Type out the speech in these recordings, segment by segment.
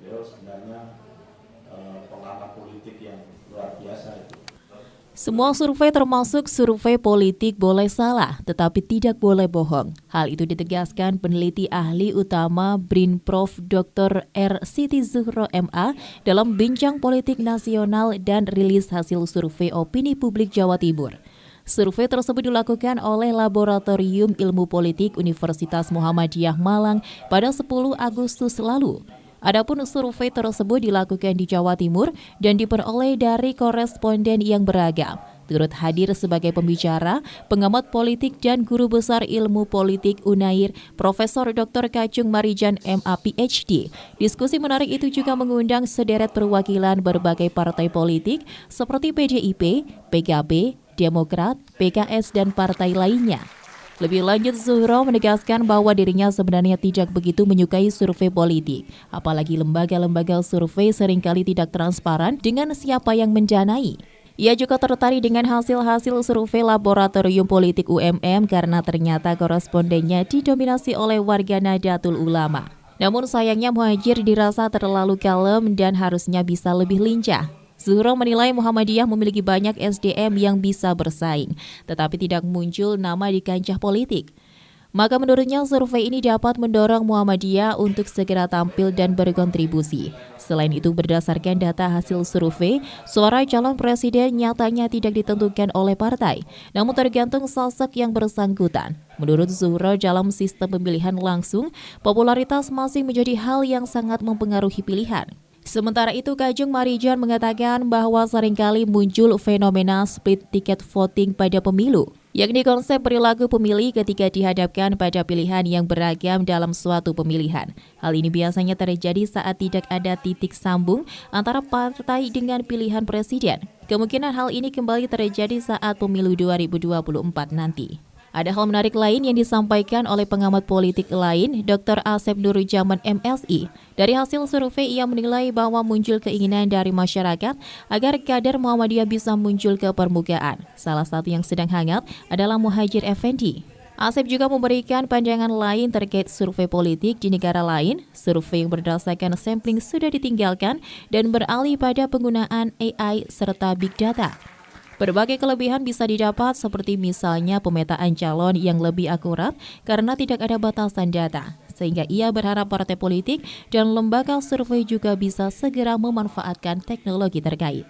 Beliau sebenarnya pengamat politik yang luar biasa itu. Semua survei termasuk survei politik boleh salah, tetapi tidak boleh bohong. Hal itu ditegaskan peneliti ahli utama BRIN Prof. Dr. R. Siti Zuhro MA dalam Bincang Politik Nasional dan rilis hasil survei opini publik Jawa Timur. Survei tersebut dilakukan oleh Laboratorium Ilmu Politik Universitas Muhammadiyah Malang pada 10 Agustus lalu. Adapun survei tersebut dilakukan di Jawa Timur dan diperoleh dari koresponden yang beragam. Turut hadir sebagai pembicara, pengamat politik dan guru besar ilmu politik UNAIR, Profesor Dr. Kacung Marijan MA PhD. Diskusi menarik itu juga mengundang sederet perwakilan berbagai partai politik seperti PDIP, PKB, Demokrat, PKS, dan partai lainnya. Lebih lanjut, Zuhro menegaskan bahwa dirinya sebenarnya tidak begitu menyukai survei politik. Apalagi lembaga-lembaga survei seringkali tidak transparan dengan siapa yang mendanai. Ia juga tertarik dengan hasil-hasil survei Laboratorium Politik UMM karena ternyata korespondennya didominasi oleh warga Nahdlatul Ulama. Namun sayangnya Muhadjir dirasa terlalu kalem dan harusnya bisa lebih lincah. Zuhro menilai Muhammadiyah memiliki banyak SDM yang bisa bersaing, tetapi tidak muncul nama di kancah politik. Maka menurutnya survei ini dapat mendorong Muhammadiyah untuk segera tampil dan berkontribusi. Selain itu, berdasarkan data hasil survei, suara calon presiden nyatanya tidak ditentukan oleh partai, namun tergantung sosok yang bersangkutan. Menurut Zuhro, dalam sistem pemilihan langsung, popularitas masih menjadi hal yang sangat mempengaruhi pilihan. Sementara itu, Kacung Marijan mengatakan bahwa seringkali muncul fenomena split ticket voting pada pemilu, yakni konsep perilaku pemilih ketika dihadapkan pada pilihan yang beragam dalam suatu pemilihan. Hal ini biasanya terjadi saat tidak ada titik sambung antara partai dengan pilihan presiden. Kemungkinan hal ini kembali terjadi saat pemilu 2024 nanti. Ada hal menarik lain yang disampaikan oleh pengamat politik lain, Dr. Asep Nurjaman MSI. Dari hasil survei, ia menilai bahwa muncul keinginan dari masyarakat agar kader Muhammadiyah bisa muncul ke permukaan. Salah satu yang sedang hangat adalah Muhadjir Effendi. Asep juga memberikan pandangan lain terkait survei politik di negara lain. Survei yang berdasarkan sampling sudah ditinggalkan dan beralih pada penggunaan AI serta Big Data. Berbagai kelebihan bisa didapat seperti misalnya pemetaan calon yang lebih akurat karena tidak ada batasan data. Sehingga ia berharap partai politik dan lembaga survei juga bisa segera memanfaatkan teknologi terkait.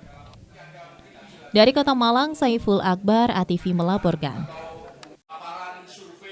Dari Kota Malang, Saiful Akbar, ATV melaporkan.